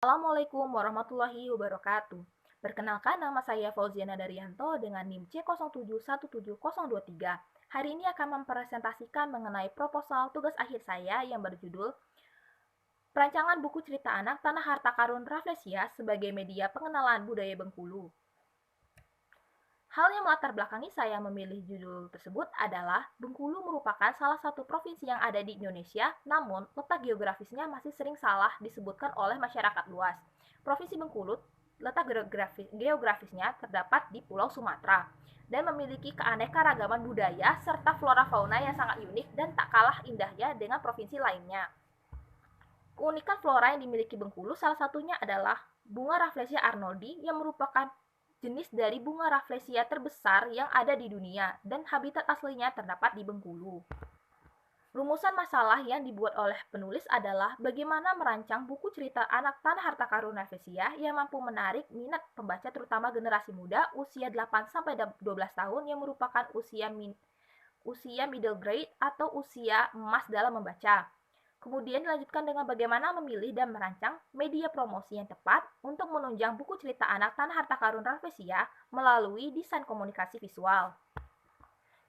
Assalamualaikum warahmatullahi wabarakatuh. Perkenalkan, nama saya Fauziana Daryanto dengan NIM C071723. Hari ini akan mempresentasikan mengenai proposal tugas akhir saya yang berjudul Perancangan Buku Cerita Anak Tanah Harta Karun Rafflesia sebagai media pengenalan budaya Bengkulu. Hal yang melatar belakangi saya memilih judul tersebut adalah Bengkulu merupakan salah satu provinsi yang ada di Indonesia, namun letak geografisnya masih sering salah disebutkan oleh masyarakat luas. Provinsi Bengkulu letak geografisnya terdapat di Pulau Sumatera dan memiliki keanekaragaman budaya serta flora fauna yang sangat unik dan tak kalah indahnya dengan provinsi lainnya. Keunikan flora yang dimiliki Bengkulu salah satunya adalah bunga Rafflesia arnoldi yang merupakan jenis dari bunga Rafflesia terbesar yang ada di dunia dan habitat aslinya terdapat di Bengkulu. Rumusan masalah yang dibuat oleh penulis adalah bagaimana merancang buku cerita anak Tanah Harta Karun Rafflesia yang mampu menarik minat pembaca terutama generasi muda usia 8-12 tahun yang merupakan usia middle grade atau usia emas dalam membaca. Kemudian dilanjutkan dengan bagaimana memilih dan merancang media promosi yang tepat untuk menunjang buku cerita anak Tanah Harta Karun Rafflesia melalui desain komunikasi visual.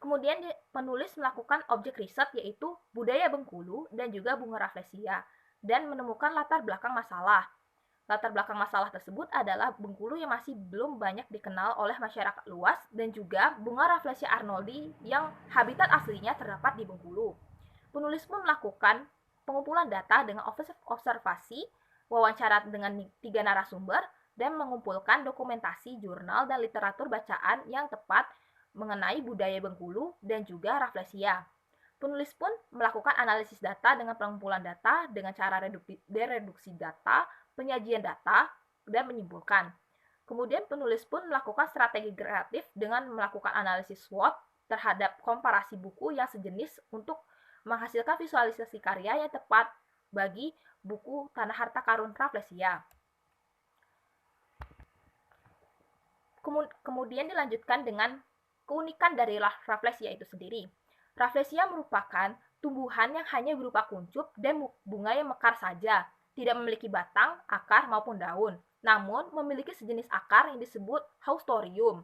Kemudian penulis melakukan objek riset yaitu budaya Bengkulu dan juga bunga Rafflesia dan menemukan latar belakang masalah. Latar belakang masalah tersebut adalah Bengkulu yang masih belum banyak dikenal oleh masyarakat luas dan juga bunga Rafflesia arnoldi yang habitat aslinya terdapat di Bengkulu. Penulis pun melakukan pengumpulan data dengan observasi, wawancara dengan 3 narasumber, dan mengumpulkan dokumentasi jurnal dan literatur bacaan yang tepat mengenai budaya Bengkulu dan juga Rafflesia. Penulis pun melakukan analisis data dengan pengumpulan data dengan cara dereduksi data, penyajian data, dan menyimpulkan. Kemudian penulis pun melakukan strategi kreatif dengan melakukan analisis SWOT terhadap komparasi buku yang sejenis untuk menghasilkan visualisasi karya yang tepat bagi buku Tanah Harta Karun Rafflesia. Kemudian dilanjutkan dengan keunikan dari Rafflesia itu sendiri. Rafflesia merupakan tumbuhan yang hanya berupa kuncup dan bunga yang mekar saja, tidak memiliki batang, akar maupun daun, namun memiliki sejenis akar yang disebut haustorium.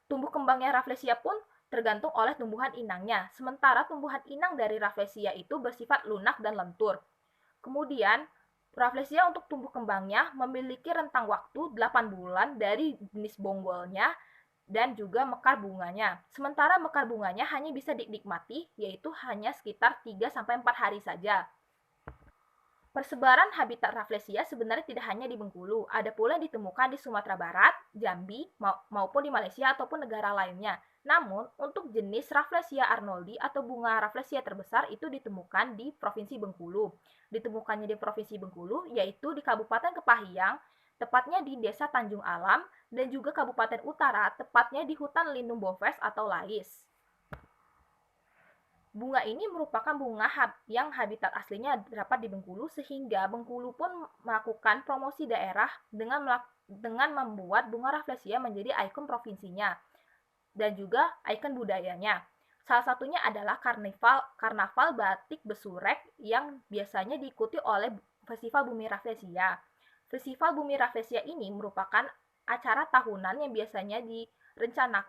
Tumbuh kembangnya Rafflesia pun tergantung oleh tumbuhan inangnya, sementara tumbuhan inang dari Rafflesia itu bersifat lunak dan lentur. Kemudian, Rafflesia untuk tumbuh kembangnya memiliki rentang waktu 8 bulan dari jenis bonggolnya dan juga mekar bunganya. Sementara mekar bunganya hanya bisa dinikmati, yaitu hanya sekitar 3-4 hari saja. Persebaran habitat Rafflesia sebenarnya tidak hanya di Bengkulu, ada pula yang ditemukan di Sumatera Barat, Jambi, maupun di Malaysia ataupun negara lainnya. Namun, untuk jenis Rafflesia arnoldi atau bunga Rafflesia terbesar itu ditemukan di Provinsi Bengkulu. Ditemukannya di Provinsi Bengkulu yaitu di Kabupaten Kepahyang, tepatnya di Desa Tanjung Alam, dan juga Kabupaten Utara, tepatnya di Hutan Lindung Boves atau Lais. Bunga ini merupakan bunga yang habitat aslinya terdapat di Bengkulu, sehingga Bengkulu pun melakukan promosi daerah dengan membuat bunga Rafflesia menjadi ikon provinsinya dan juga ikon budayanya. Salah satunya adalah karnaval batik Besurek yang biasanya diikuti oleh Festival Bumi Rafflesia. Festival Bumi Rafflesia ini merupakan acara tahunan yang biasanya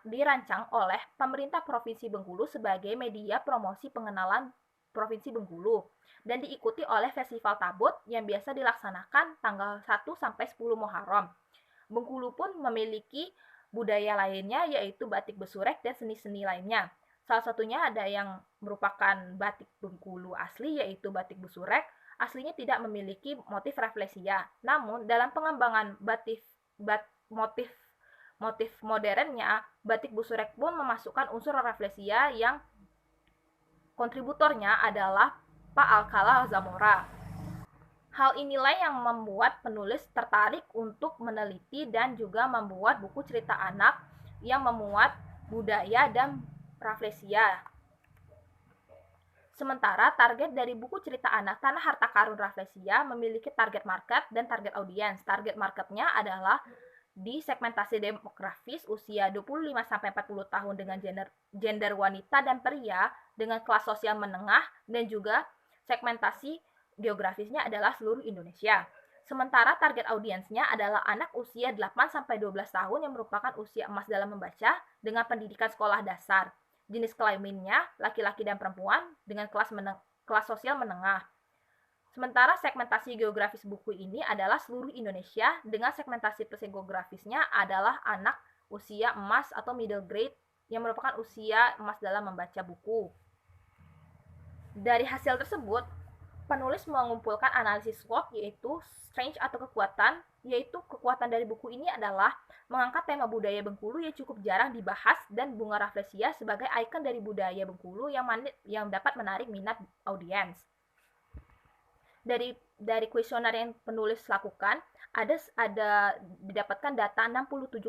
dirancang oleh pemerintah Provinsi Bengkulu sebagai media promosi pengenalan Provinsi Bengkulu dan diikuti oleh Festival Tabut yang biasa dilaksanakan tanggal 1-10 Muharram. Bengkulu pun memiliki budaya lainnya yaitu batik Besurek dan seni-seni lainnya. Salah satunya ada yang merupakan batik Bengkulu asli yaitu batik Besurek, aslinya tidak memiliki motif Rafflesia. Namun dalam pengembangan motif modernnya, batik Besurek pun memasukkan unsur Rafflesia yang kontributornya adalah Pak Alcala Zamora. Hal inilah yang membuat penulis tertarik untuk meneliti dan juga membuat buku cerita anak yang memuat budaya dan Rafflesia. Sementara target dari buku cerita anak Tanah Harta Karun Rafflesia memiliki target market dan target audiens. Target marketnya adalah di segmentasi demografis usia 25-40 tahun dengan gender wanita dan pria dengan kelas sosial menengah dan juga segmentasi geografisnya adalah seluruh Indonesia. Sementara target audiensnya adalah anak usia 8-12 tahun yang merupakan usia emas dalam membaca dengan pendidikan sekolah dasar. Jenis kelaminnya laki-laki dan perempuan dengan kelas sosial menengah. Sementara segmentasi geografis buku ini adalah seluruh Indonesia dengan segmentasi psikografisnya adalah anak usia emas atau middle grade yang merupakan usia emas dalam membaca buku. Dari hasil tersebut, penulis mengumpulkan analisis SWOT yaitu strength atau kekuatan, yaitu kekuatan dari buku ini adalah mengangkat tema budaya Bengkulu yang cukup jarang dibahas dan bunga rafflesia sebagai ikon dari budaya Bengkulu yang dapat menarik minat audiens. Dari kuesioner yang penulis lakukan, ada didapatkan data 67,5%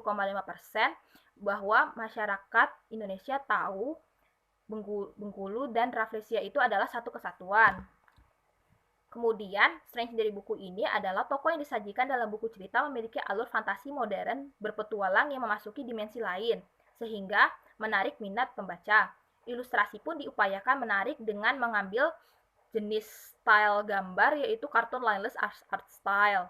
bahwa masyarakat Indonesia tahu Bengkulu dan rafflesia itu adalah satu kesatuan. Kemudian, strength dari buku ini adalah tokoh yang disajikan dalam buku cerita memiliki alur fantasi modern berpetualang yang memasuki dimensi lain, sehingga menarik minat pembaca. Ilustrasi pun diupayakan menarik dengan mengambil jenis style gambar yaitu cartoon lineless art style.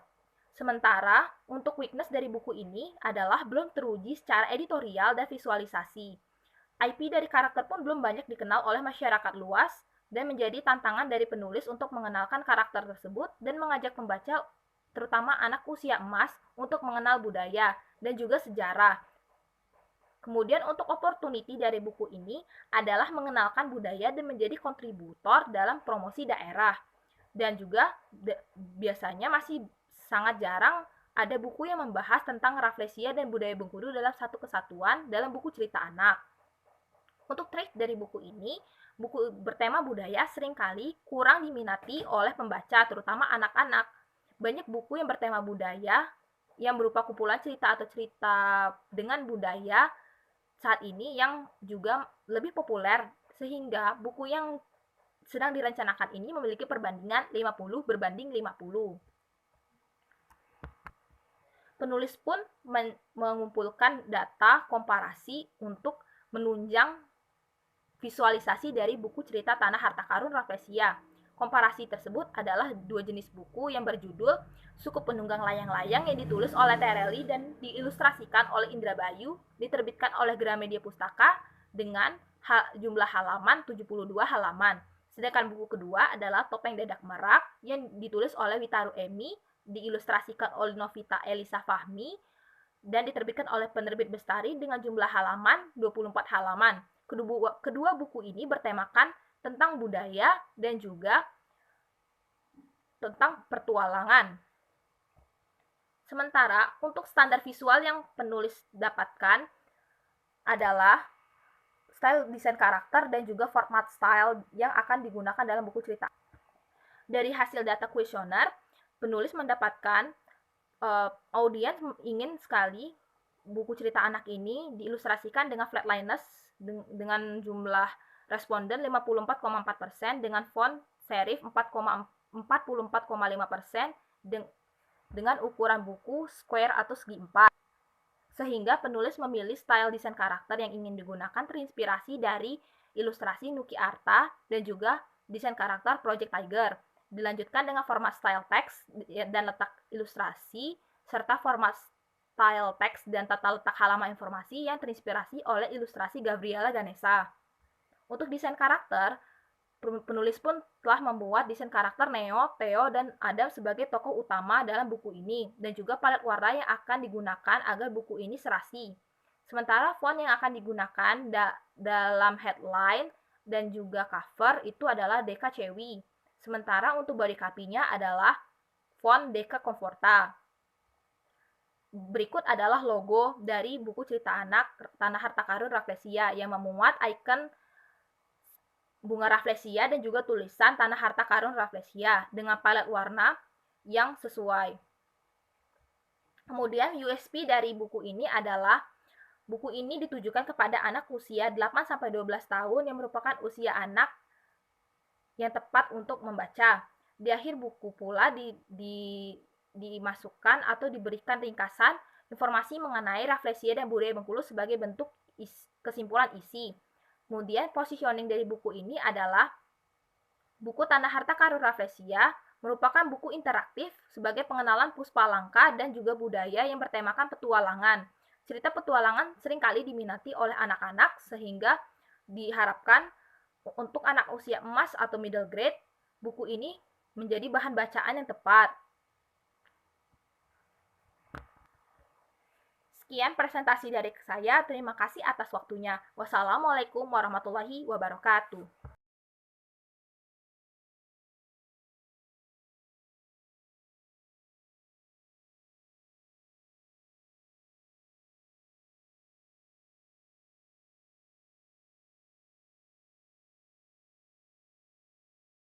Sementara, untuk weakness dari buku ini adalah belum teruji secara editorial dan visualisasi. IP dari karakter pun belum banyak dikenal oleh masyarakat luas dan menjadi tantangan dari penulis untuk mengenalkan karakter tersebut dan mengajak pembaca, terutama anak usia emas, untuk mengenal budaya dan juga sejarah. Kemudian untuk opportunity dari buku ini adalah mengenalkan budaya dan menjadi kontributor dalam promosi daerah. Dan juga biasanya masih sangat jarang ada buku yang membahas tentang rafflesia dan budaya Bengkulu dalam satu kesatuan dalam buku cerita anak. Untuk trait dari buku ini, buku bertema budaya seringkali kurang diminati oleh pembaca, terutama anak-anak. Banyak buku yang bertema budaya yang berupa kumpulan cerita atau cerita dengan budaya saat ini yang juga lebih populer, sehingga buku yang sedang direncanakan ini memiliki perbandingan 50/50. Penulis pun mengumpulkan data komparasi untuk menunjang visualisasi dari buku cerita Tanah Harta Karun Rafflesia. Komparasi tersebut adalah dua jenis buku yang berjudul Suku Penunggang Layang-Layang yang ditulis oleh Tereli dan diilustrasikan oleh Indra Bayu, diterbitkan oleh Gramedia Pustaka dengan jumlah halaman 72 halaman. Sedangkan buku kedua adalah Topeng Dadak Merak yang ditulis oleh Witaru Emi, diilustrasikan oleh Novita Elisa Fahmi, dan diterbitkan oleh penerbit Bestari dengan jumlah halaman 24 halaman. Kedua buku ini bertemakan tentang budaya dan juga tentang pertualangan. Sementara untuk standar visual yang penulis dapatkan adalah style desain karakter dan juga format style yang akan digunakan dalam buku cerita. Dari hasil data kuesioner, penulis mendapatkan audiens ingin sekali buku cerita anak ini diilustrasikan dengan flatliness dengan jumlah responden 54,4% dengan font serif 44,5% dengan ukuran buku square atau segi 4. Sehingga penulis memilih style desain karakter yang ingin digunakan terinspirasi dari ilustrasi Nuki Arta dan juga desain karakter Project Tiger. Dilanjutkan dengan format style text dan letak ilustrasi serta format style teks dan tata letak halaman informasi yang terinspirasi oleh ilustrasi Gabriela Ganesha. Untuk desain karakter, penulis pun telah membuat desain karakter Neo, Theo, dan Adam sebagai tokoh utama dalam buku ini, dan juga palet warna yang akan digunakan agar buku ini serasi. Sementara font yang akan digunakan dalam headline dan juga cover itu adalah Deka Cewi. Sementara untuk body copy-nya adalah font Deka Comforta. Berikut adalah logo dari buku cerita anak Tanah Harta Karun Rafflesia yang memuat ikon bunga rafflesia dan juga tulisan Tanah Harta Karun Rafflesia dengan palet warna yang sesuai. Kemudian USP dari buku ini adalah buku ini ditujukan kepada anak usia 8-12 tahun yang merupakan usia anak yang tepat untuk membaca. Di akhir buku pula dimasukkan atau diberikan ringkasan informasi mengenai rafflesia dan budaya Bengkulu sebagai bentuk kesimpulan isi. Kemudian positioning dari buku ini adalah buku Tanah Harta Karun Rafflesia merupakan buku interaktif sebagai pengenalan Puspalangka dan juga budaya yang bertemakan petualangan. Cerita petualangan seringkali diminati oleh anak-anak sehingga diharapkan untuk anak usia emas atau middle grade, buku ini menjadi bahan bacaan yang tepat. Sekian presentasi dari saya. Terima kasih atas waktunya. Wassalamualaikum warahmatullahi wabarakatuh.